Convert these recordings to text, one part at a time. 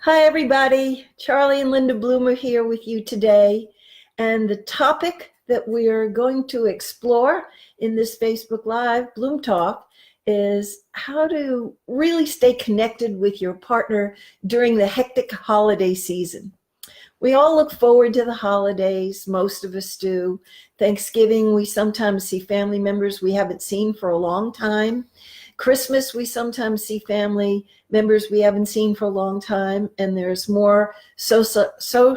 Hi, everybody. Charlie and Linda Bloomer here with you today. And the topic that we are going to explore in this Facebook Live Bloom Talk is how to really stay connected with your partner during the hectic holiday season. We all look forward to the holidays. Most of us do. Thanksgiving, we sometimes see family members we haven't seen for a long time. Christmas, we sometimes see family members we haven't seen for a long time, and there's more socializing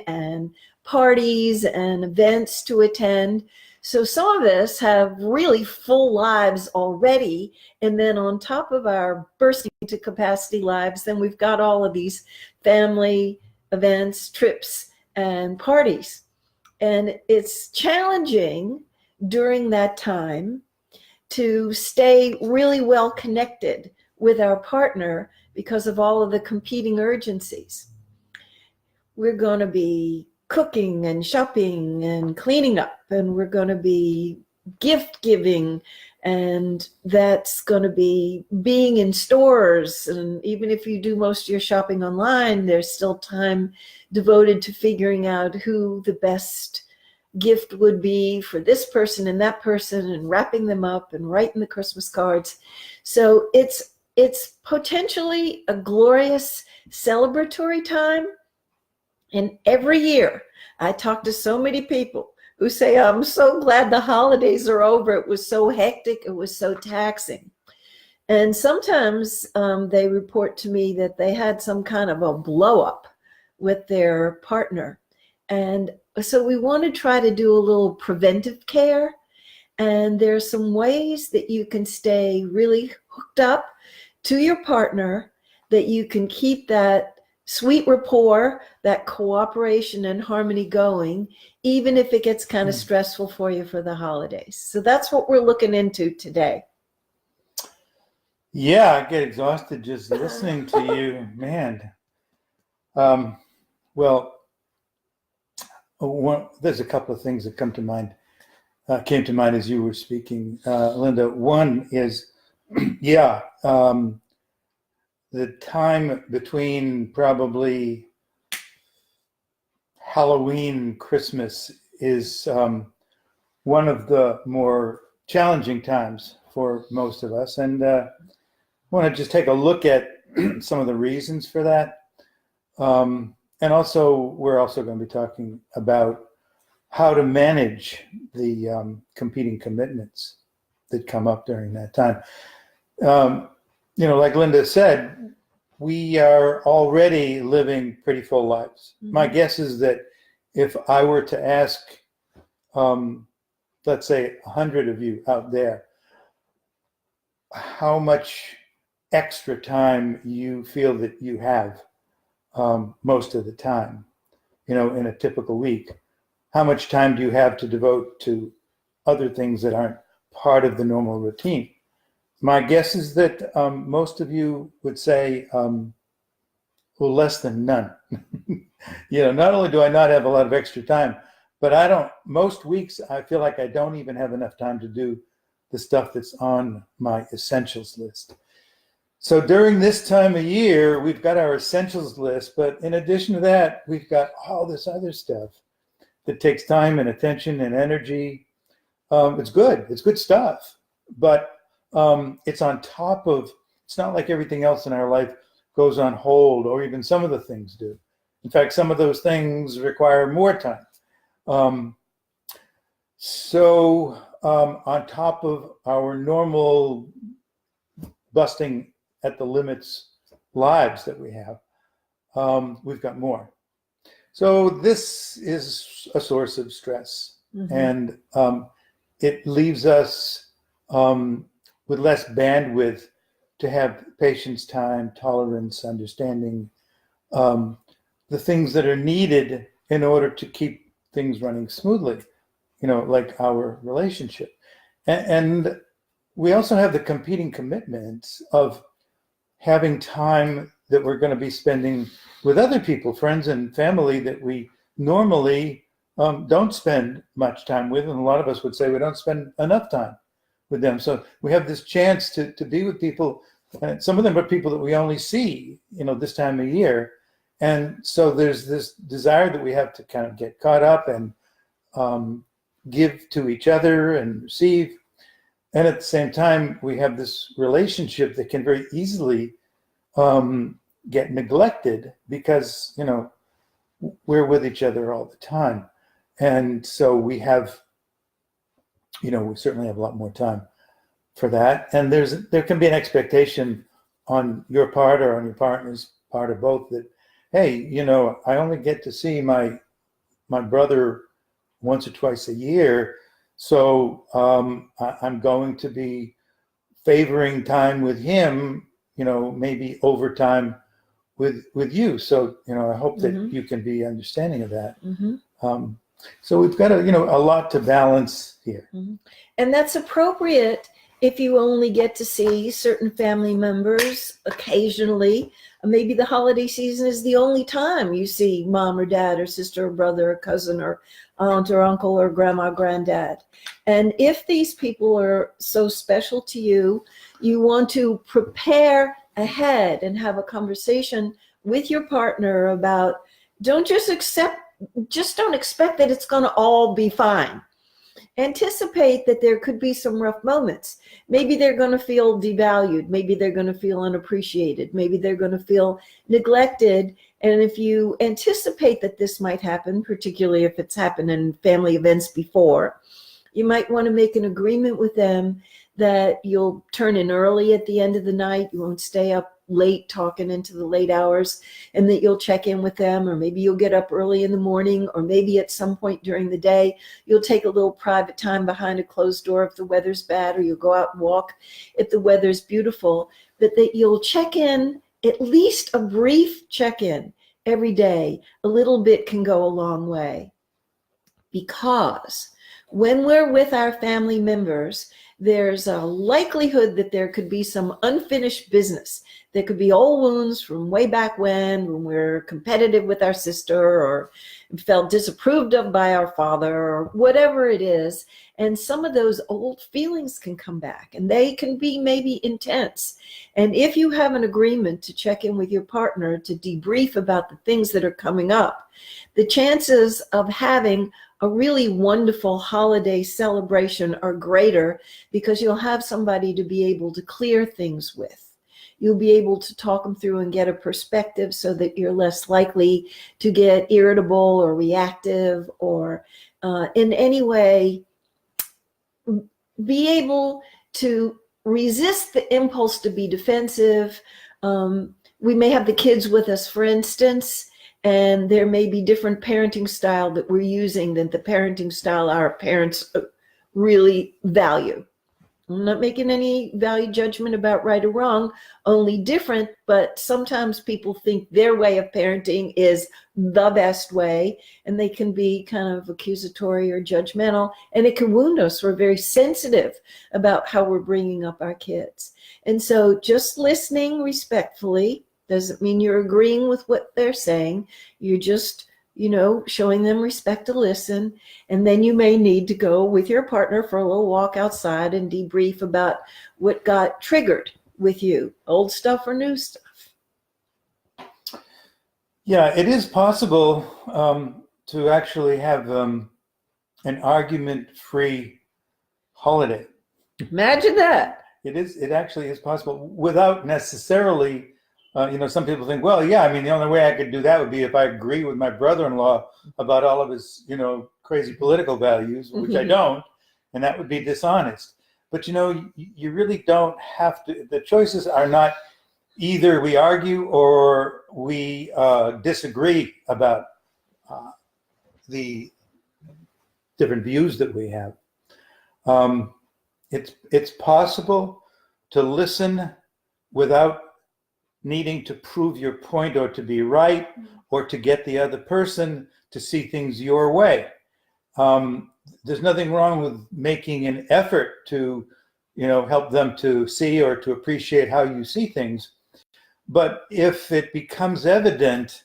and parties and events to attend. So some of us have really full lives already, and then on top of our bursting to capacity lives, then we've got all of these family events, trips, and parties. And it's challenging during that time to stay really well connected with our partner because of all of the competing urgencies. We're going to be cooking and shopping and cleaning up, and we're going to be gift giving, and that's going to be being in stores. And even if you do most of your shopping online, there's still time devoted to figuring out who the best gift would be for this person and that person, and wrapping them up and writing the Christmas cards. So it's potentially a glorious celebratory time. And every year I talk to so many people who say, I'm so glad the holidays are over. It was so hectic. It was so taxing. And sometimes they report to me that they had some kind of a blow up with their partner. And so we want to try to do a little preventive care. And there's some ways that you can stay really hooked up to your partner, that you can keep that sweet rapport, that cooperation and harmony going, even if it gets kind of stressful for you for the holidays. So that's what we're looking into today. Yeah, I get exhausted just listening to you, man. There's a couple of things that came to mind as you were speaking, Linda. One is, the time between probably Halloween and Christmas is one of the more challenging times for most of us. And I want to just take a look at some of the reasons for that. And also, we're also going to be talking about how to manage the competing commitments that come up during that time. Like Linda said, we are already living pretty full lives. Mm-hmm. My guess is that if I were to ask, let's say 100 of you out there, how much extra time you feel that you have most of the time, in a typical week, how much time do you have to devote to other things that aren't part of the normal routine? My guess is that most of you would say, less than none. Not only do I not have a lot of extra time, but most weeks I feel like I don't even have enough time to do the stuff that's on my essentials list. So during this time of year, we've got our essentials list, but in addition to that, we've got all this other stuff that takes time and attention and energy. It's good stuff, but it's on top of, it's not like everything else in our life goes on hold, or even some of the things do. In fact, some of those things require more time. On top of our normal busting at the limits lives that we have, we've got more. So this is a source of stress. Mm-hmm. And it leaves us with less bandwidth to have patience, time, tolerance, understanding, the things that are needed in order to keep things running smoothly, like our relationship. And we also have the competing commitments of having time that we're going to be spending with other people, friends and family that we normally don't spend much time with. And a lot of us would say we don't spend enough time with them. So we have this chance to be with people And some of them are people that we only see, this time of year. And so there's this desire that we have to kind of get caught up and give to each other and receive. And at the same time, we have this relationship that can very easily get neglected because, we're with each other all the time. And so we have, we certainly have a lot more time for that. And there can be an expectation on your part or on your partner's part or both that, hey, I only get to see my brother once or twice a year. So I'm going to be favoring time with him, maybe over time with you. So, I hope that Mm-hmm. you can be understanding of that. Mm-hmm. So we've got a lot to balance here. Mm-hmm. And that's appropriate if you only get to see certain family members occasionally. Maybe the holiday season is the only time you see mom or dad or sister or brother or cousin or aunt or uncle or grandma, granddad. And if these people are so special to you, you want to prepare ahead and have a conversation with your partner about don't expect that it's going to all be fine. Anticipate that there could be some rough moments. Maybe they're going to feel devalued. Maybe they're going to feel unappreciated. Maybe they're going to feel neglected. And if you anticipate that this might happen, particularly if it's happened in family events before, you might want to make an agreement with them that you'll turn in early at the end of the night. You won't stay up late talking into the late hours, and that you'll check in with them, or maybe you'll get up early in the morning, or maybe at some point during the day you'll take a little private time behind a closed door if the weather's bad, or you'll go out and walk if the weather's beautiful, but that you'll check in, at least a brief check-in every day. A little bit can go a long way, because when we're with our family members, there's a likelihood that there could be some unfinished business. There could be old wounds from way back when we're competitive with our sister or felt disapproved of by our father or whatever it is. And some of those old feelings can come back, and they can be maybe intense. And if you have an agreement to check in with your partner to debrief about the things that are coming up, the chances of having a really wonderful holiday celebration are greater, because you'll have somebody to be able to clear things with. You'll be able to talk them through and get a perspective so that you're less likely to get irritable or reactive or in any way be able to resist the impulse to be defensive. We may have the kids with us, for instance, and there may be different parenting style that we're using than the parenting style our parents really value. I'm not making any value judgment about right or wrong, only different, but sometimes people think their way of parenting is the best way, and they can be kind of accusatory or judgmental, and it can wound us. We're very sensitive about how we're bringing up our kids. And so just listening respectfully doesn't mean you're agreeing with what they're saying. You're just showing them respect to listen. And then you may need to go with your partner for a little walk outside and debrief about what got triggered with you, old stuff or new stuff. Yeah, it is possible to actually have an argument-free holiday. Imagine that. It actually is possible without necessarily some people think, well, yeah, I mean, the only way I could do that would be if I agree with my brother-in-law about all of his, crazy political values, which I don't, and that would be dishonest. But, you really don't have to. The choices are not either we argue or we disagree about the different views that we have. It's possible to listen without needing to prove your point or to be right or to get the other person to see things your way. There's nothing wrong with making an effort to, help them to see or to appreciate how you see things. But if it becomes evident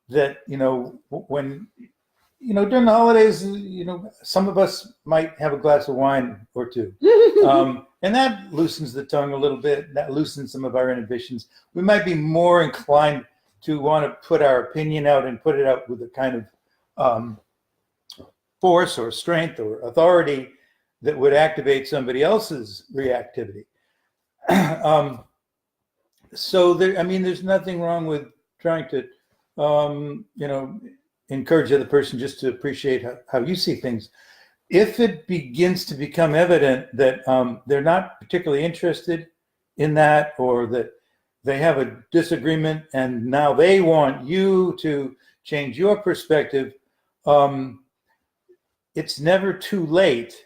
that, when, during the holidays, some of us might have a glass of wine or two. And that loosens the tongue a little bit. That loosens some of our inhibitions. We might be more inclined to want to put our opinion out and put it out with a kind of force or strength or authority that would activate somebody else's reactivity. So there's nothing wrong with trying to, encourage the other person just to appreciate how you see things. If it begins to become evident that they're not particularly interested in that, or that they have a disagreement and now they want you to change your perspective, it's never too late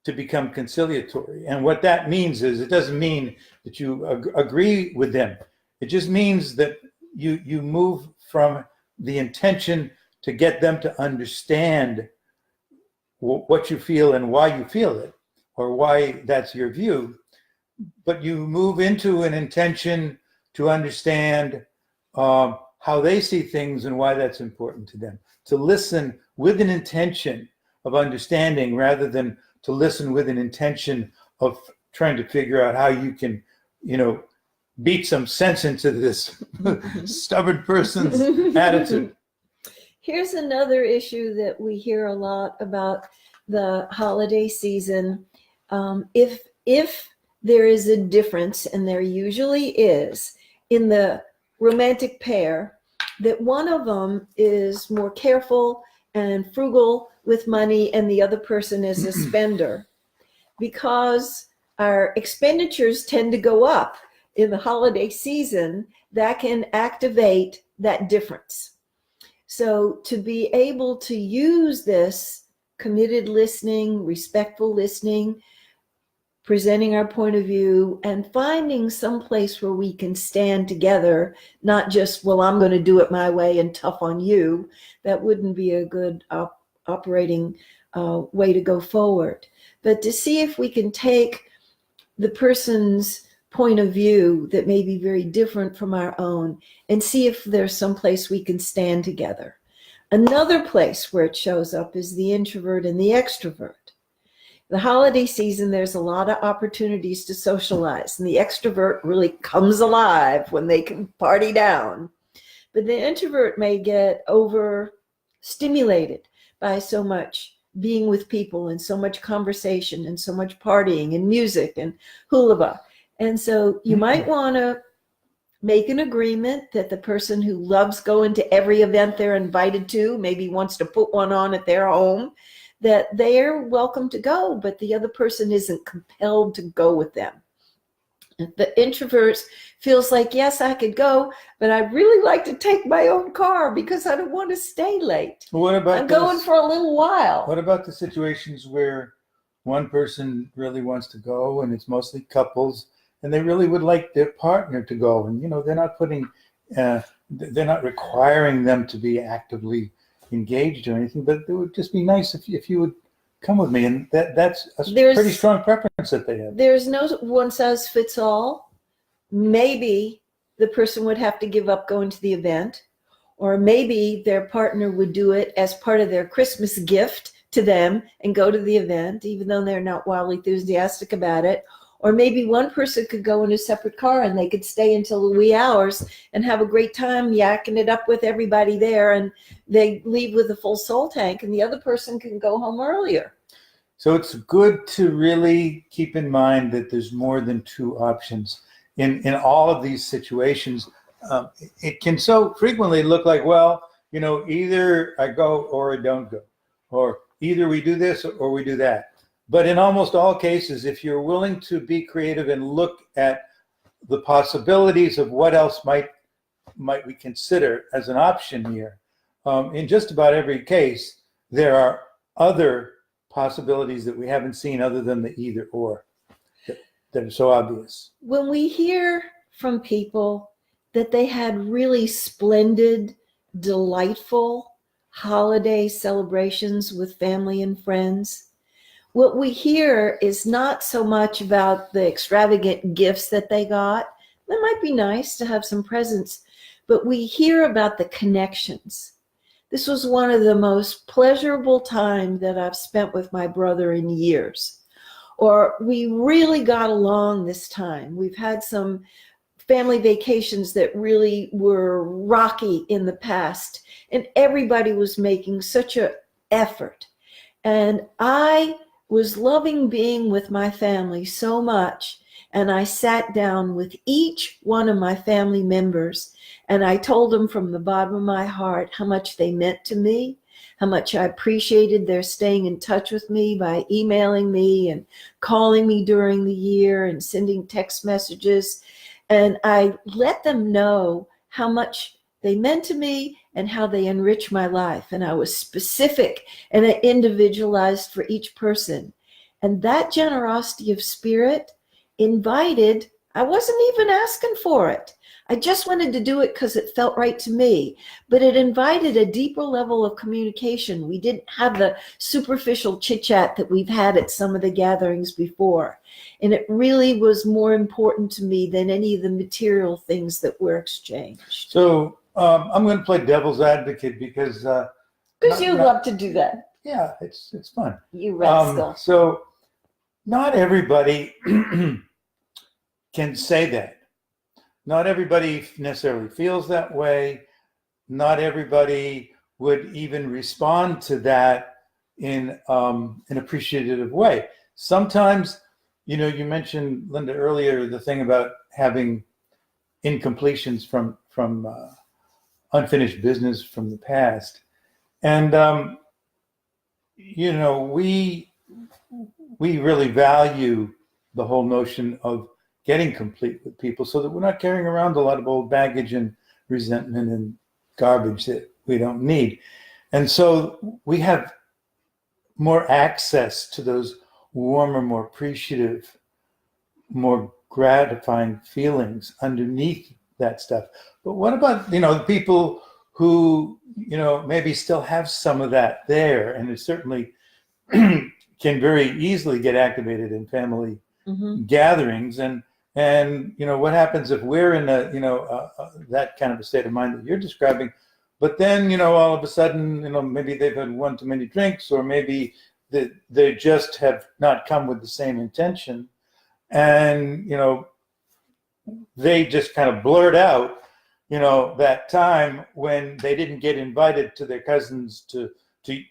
to become conciliatory. And what that means is, it doesn't mean that you agree with them. It just means that you move from the intention to get them to understand what you feel and why you feel it, or why that's your view, but you move into an intention to understand how they see things and why that's important to them. To listen with an intention of understanding, rather than to listen with an intention of trying to figure out how you can, beat some sense into this stubborn person's attitude. Here's another issue that we hear a lot about the holiday season. If there is a difference, and there usually is, in the romantic pair, that one of them is more careful and frugal with money and the other person is a spender, because our expenditures tend to go up in the holiday season, that can activate that difference. So to be able to use this committed listening, respectful listening, presenting our point of view, and finding some place where we can stand together, not just, well, I'm going to do it my way and tough on you. That wouldn't be a good operating way to go forward. But to see if we can take the person's point of view that may be very different from our own, and see if there's some place we can stand together. Another place where it shows up is the introvert and the extrovert. The holiday season, there's a lot of opportunities to socialize, and the extrovert really comes alive when they can party down. But the introvert may get overstimulated by so much being with people and so much conversation and so much partying and music and hula. And so you might want to make an agreement that the person who loves going to every event they're invited to, maybe wants to put one on at their home, that they're welcome to go, but the other person isn't compelled to go with them. The introvert feels like, yes, I could go, but I'd really like to take my own car because I don't want to stay late. What about I'm going for a little while. What about the situations where one person really wants to go, and it's mostly couples, and they really would like their partner to go, and they're not requiring them to be actively engaged or anything, but it would just be nice if you would come with me, and that's a pretty strong preference that they have. There's no one size fits all. Maybe the person would have to give up going to the event, or maybe their partner would do it as part of their Christmas gift to them and go to the event, even though they're not wildly enthusiastic about it. Or maybe one person could go in a separate car and they could stay until the wee hours and have a great time yakking it up with everybody there, and they leave with a full soul tank, and the other person can go home earlier. So it's good to really keep in mind that there's more than two options in all of these situations. It can so frequently look like, well, either I go or I don't go, or either we do this or we do that. But in almost all cases, if you're willing to be creative and look at the possibilities of what else might we consider as an option here, in just about every case, there are other possibilities that we haven't seen other than the either or that are so obvious. When we hear from people that they had really splendid, delightful holiday celebrations with family and friends, what we hear is not so much about the extravagant gifts that they got. That might be nice to have some presents, but we hear about the connections. This was one of the most pleasurable times that I've spent with my brother in years. or we really got along this time. We've had some family vacations that really were rocky in the past, and everybody was making such an effort. And I was loving being with my family so much. And I sat down with each one of my family members and I told them from the bottom of my heart how much they meant to me, how much I appreciated their staying in touch with me by emailing me and calling me during the year and sending text messages. And I let them know how much they meant to me and how they enrich my life. And I was specific and individualized for each person. And that generosity of spirit invited, I wasn't even asking for it. I just wanted to do it because it felt right to me. But it invited a deeper level of communication. We didn't have the superficial chit chat that we've had at some of the gatherings before. And it really was more important to me than any of the material things that were exchanged. So I'm going to play devil's advocate because You love to do that. Yeah, it's fun. You rascal. So not everybody can say that. Not everybody necessarily feels that way. Not everybody would even respond to that in an appreciative way. Sometimes, you mentioned, Linda, earlier the thing about having incompletions from unfinished business from the past. And, we really value the whole notion of getting complete with people so that we're not carrying around a lot of old baggage and resentment and garbage that we don't need. And so we have more access to those warmer, more appreciative, more gratifying feelings underneath that stuff. But what about, the people who, maybe still have some of that there, and it certainly can very easily get activated in family gatherings. And what happens if we're in that kind of a state of mind that you're describing, but then, all of a sudden, maybe they've had one too many drinks, or maybe they just have not come with the same intention. And, they just kind of blurt out, that time when they didn't get invited to their cousins to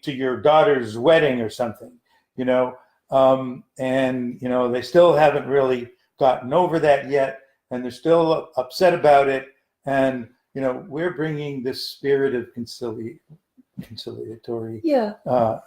your daughter's wedding or something, and, they still haven't really gotten over that yet. And they're still upset about it. And, we're bringing this spirit of conciliatory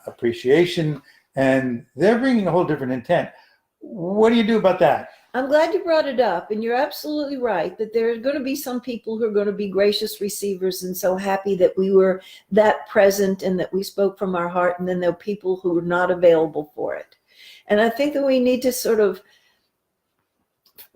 appreciation, and they're bringing a whole different intent. What do you do about that? I'm glad you brought it up, and you're absolutely right that there are going to be some people who are going to be gracious receivers and so happy that we were that present and that we spoke from our heart, and then there are people who are not available for it. And I think that we need to sort of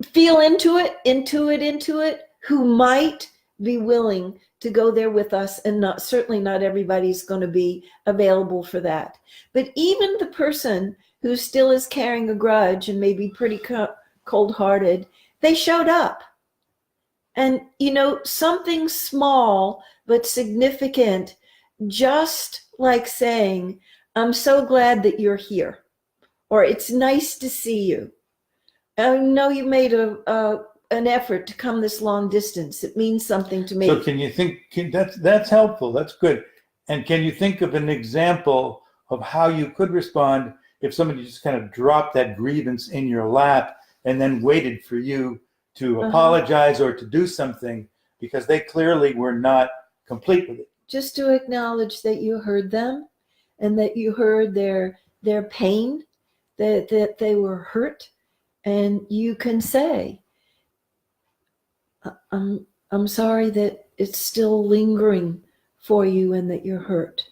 feel into it, who might be willing to go there with us, and certainly not everybody's going to be available for that. But even the person who still is carrying a grudge and maybe pretty cold-hearted, they showed up. And, something small but significant, just like saying, I'm so glad that you're here, or it's nice to see you. I know you made an effort to come this long distance. It means something to me. So can you think, that's helpful, that's good. And can you think of an example of how you could respond if somebody just kind of dropped that grievance in your lap and then waited for you to apologize or to do something because they clearly were not complete with it? Just to acknowledge that you heard them and that you heard their pain, that they were hurt, and you can say, I'm sorry that it's still lingering for you and that you're hurt.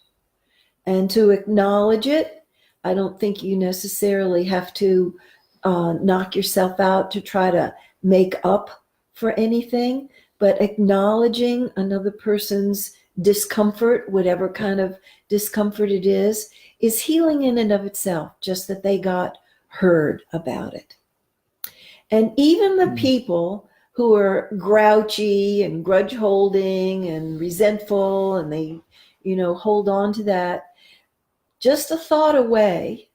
And to acknowledge it, I don't think you necessarily have to knock yourself out to try to make up for anything, but acknowledging another person's discomfort, whatever kind of discomfort it is healing in and of itself, just that they got heard about it. And even the people who are grouchy and grudge holding and resentful, and they, hold on to that, just a thought away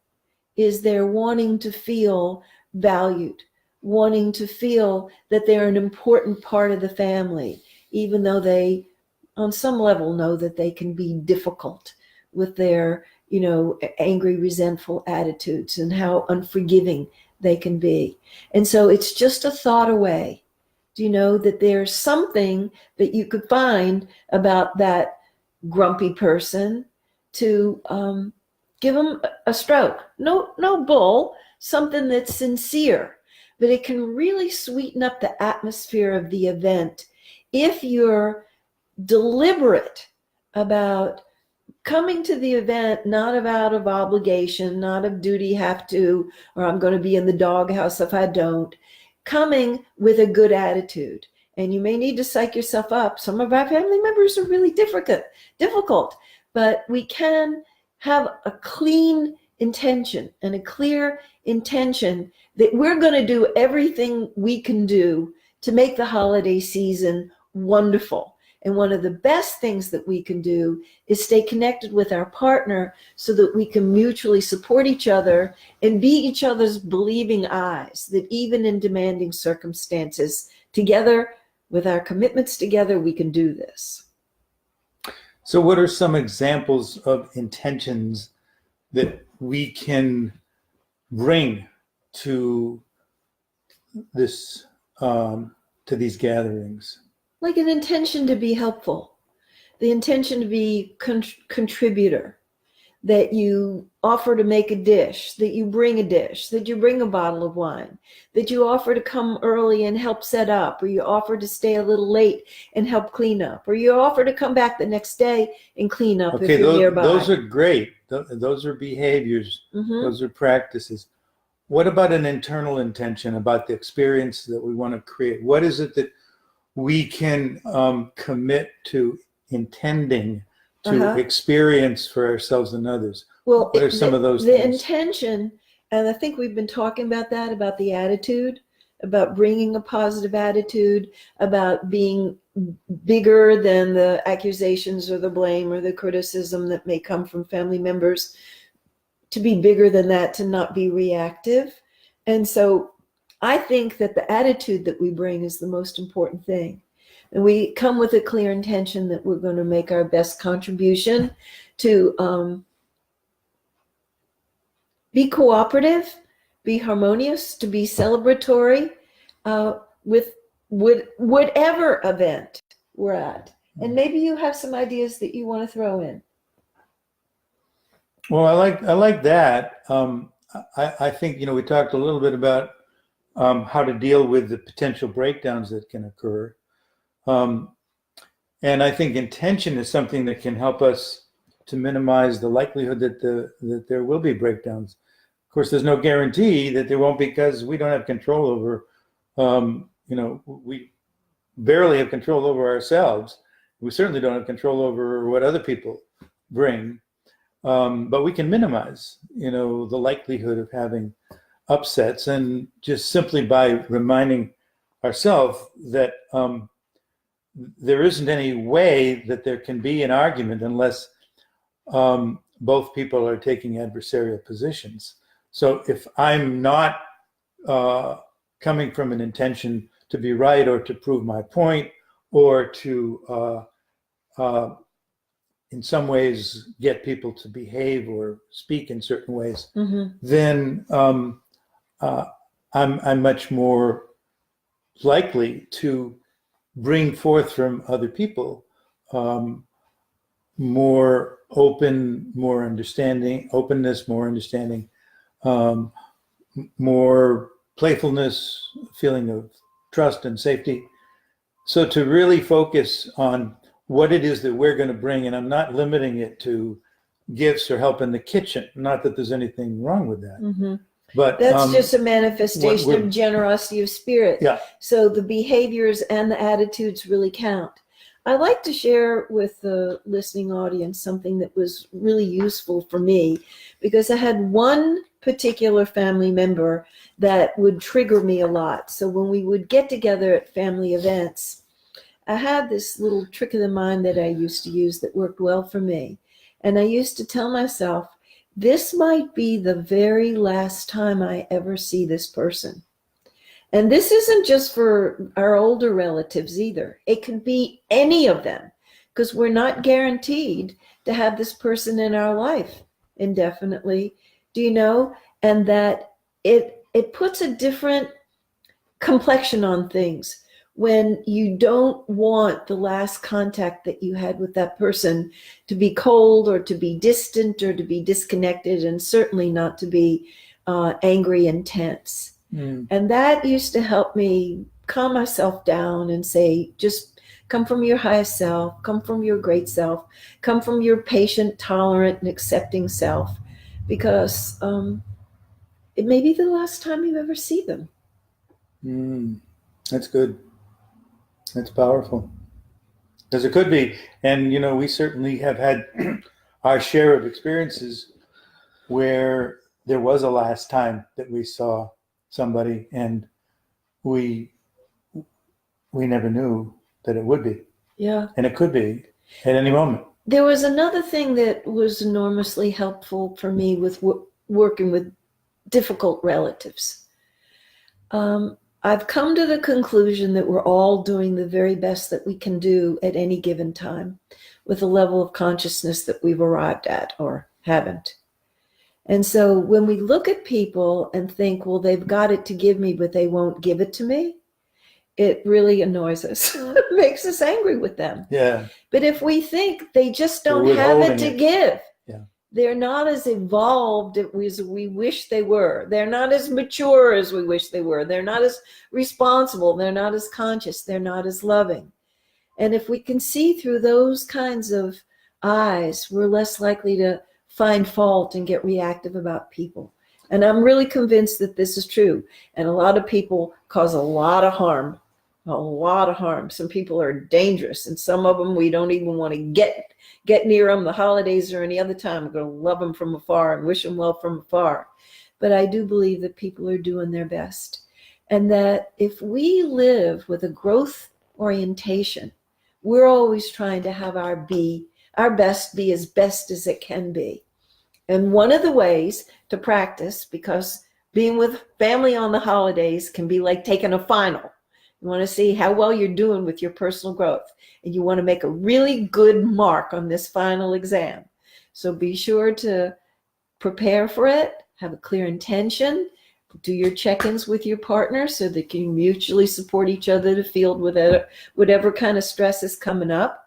is they're wanting to feel valued, wanting to feel that they're an important part of the family, even though they, on some level, know that they can be difficult with their, angry, resentful attitudes and how unforgiving they can be. And so it's just a thought away. Do you know that there's something that you could find about that grumpy person to give them a stroke? No bull, something that's sincere, but it can really sweeten up the atmosphere of the event if you're deliberate about coming to the event, not out of obligation, not of duty, have to, or I'm going to be in the doghouse if I don't. Coming with a good attitude. And you may need to psych yourself up. Some of our family members are really difficult, but we can have a clean intention and a clear intention that we're going to do everything we can do to make the holiday season wonderful. And one of the best things that we can do is stay connected with our partner so that we can mutually support each other and be each other's believing eyes, that even in demanding circumstances, together with our commitments together, we can do this. So what are some examples of intentions that we can bring to this, to these gatherings? Like an intention to be helpful, the intention to be contributor, that you offer to make a dish, that you bring a dish, that you bring a bottle of wine, that you offer to come early and help set up, or you offer to stay a little late and help clean up, or you offer to come back the next day and clean up if you're nearby. Those are great. Those are behaviors. Mm-hmm. Those are practices. What about an internal intention about the experience that we want to create? What is it that we can commit to intending to experience for ourselves and others? Well, what are some of those the things? intention, and I think we've been talking about that, about the attitude, about bringing a positive attitude, about being bigger than the accusations or the blame or the criticism that may come from family members, to be bigger than that, to not be reactive. And so I think that the attitude that we bring is the most important thing. And we come with a clear intention that we're going to make our best contribution to be cooperative, be harmonious, to be celebratory with whatever event we're at. And maybe you have some ideas that you want to throw in. Well, I like that. I think, we talked a little bit about how to deal with the potential breakdowns that can occur. And I think intention is something that can help us to minimize the likelihood that there will be breakdowns. Of course, there's no guarantee that there won't, because we don't have control over, we barely have control over ourselves. We certainly don't have control over what other people bring. But we can minimize, the likelihood of having upsets, and just simply by reminding ourselves that there isn't any way that there can be an argument unless both people are taking adversarial positions. So if I'm not coming from an intention to be right or to prove my point or to in some ways get people to behave or speak in certain ways, then I'm much more likely to bring forth from other people more openness, more understanding, more playfulness, feeling of trust and safety. So to really focus on what it is that we're going to bring, and I'm not limiting it to gifts or help in the kitchen. Not that there's anything wrong with that. But that's just a manifestation of generosity of spirit. Yeah. So the behaviors and the attitudes really count. I'd like to share with the listening audience something that was really useful for me, because I had one particular family member that would trigger me a lot. So when we would get together at family events, I had this little trick of the mind that I used to use that worked well for me. And I used to tell myself this might be the very last time I ever see this person. And this isn't just for our older relatives either. It could be any of them, because we're not guaranteed to have this person in our life indefinitely. Do you know? And that it puts a different complexion on things when you don't want the last contact that you had with that person to be cold or to be distant or to be disconnected, and certainly not to be angry and tense. And that used to help me calm myself down and say, just come from your highest self, come from your great self, come from your patient, tolerant, and accepting self, because it may be the last time you ever see them. That's good. That's powerful. Because it could be. And, you know, we certainly have had our share of experiences where there was a last time that we saw somebody, and we never knew that it would be. Yeah. And it could be at any moment. There was another thing that was enormously helpful for me with working with difficult relatives. I've come to the conclusion that we're all doing the very best that we can do at any given time with the level of consciousness that we've arrived at or haven't. And so when we look at people and think, well, they've got it to give me, but they won't give it to me, it really annoys us. It makes us angry with them. Yeah. But if we think they just don't have it to give, yeah, they're not as evolved as we wish they were. They're not as mature as we wish they were. They're not as responsible. They're not as conscious. They're not as loving. And if we can see through those kinds of eyes, we're less likely to find fault and get reactive about people. And I'm really convinced that this is true. And a lot of people cause a lot of harm. Some people are dangerous, and some of them we don't even want to get near them the holidays or any other time. We're going to love them from afar and wish them well from afar. But I do believe that people are doing their best. And that if we live with a growth orientation, we're always trying to have our best be as best as it can be. And one of the ways to practice, because being with family on the holidays can be like taking a final. You want to see how well you're doing with your personal growth, and you want to make a really good mark on this final exam. So be sure to prepare for it, have a clear intention, do your check-ins with your partner so that you can mutually support each other to field with whatever kind of stress is coming up.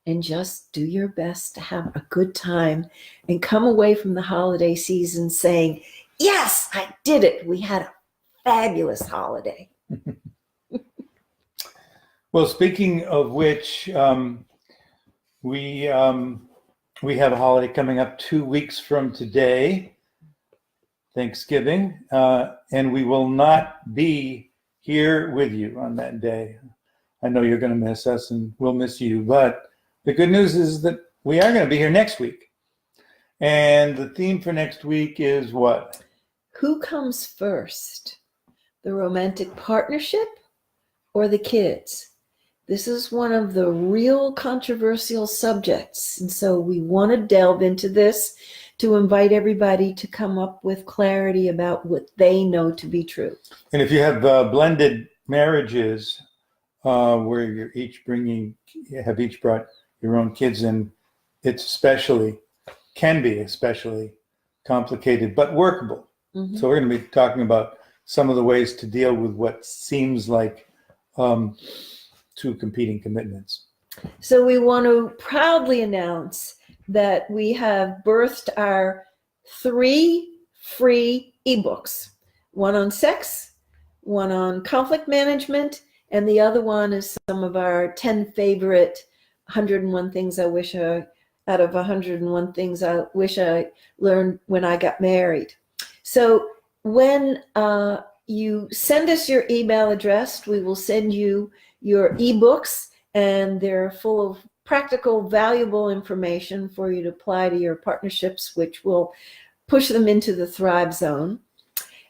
And just do your best to have a good time and come away from the holiday season saying, yes, I did it. We had a fabulous holiday. Well, speaking of which, we have a holiday coming up 2 weeks from today, Thanksgiving, and we will not be here with you on that day. I know you're going to miss us, and we'll miss you, but the good news is that we are going to be here next week. And the theme for next week is what? Who comes first? The romantic partnership or the kids? This is one of the real controversial subjects. And so we want to delve into this to invite everybody to come up with clarity about what they know to be true. And if you have blended marriages where you're each have each brought your own kids in, can be especially complicated, but workable. Mm-hmm. So we're going to be talking about some of the ways to deal with what seems like two competing commitments. So we want to proudly announce that we have birthed our 3 free ebooks, one on sex, one on conflict management, and the other one is some of our 10 favorite 101 things I wish out of 101 things I wish I learned when I got married. So when you send us your email address, we will send you your ebooks, and they're full of practical, valuable information for you to apply to your partnerships, which will push them into the Thrive Zone.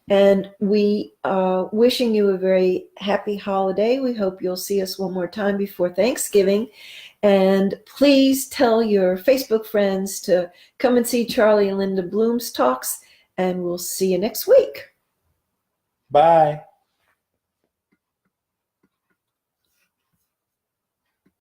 And we are wishing you a very happy holiday. We hope you'll see us one more time before Thanksgiving. And please tell your Facebook friends to come and see Charlie and Linda Bloom's talks, and we'll see you next week. Bye.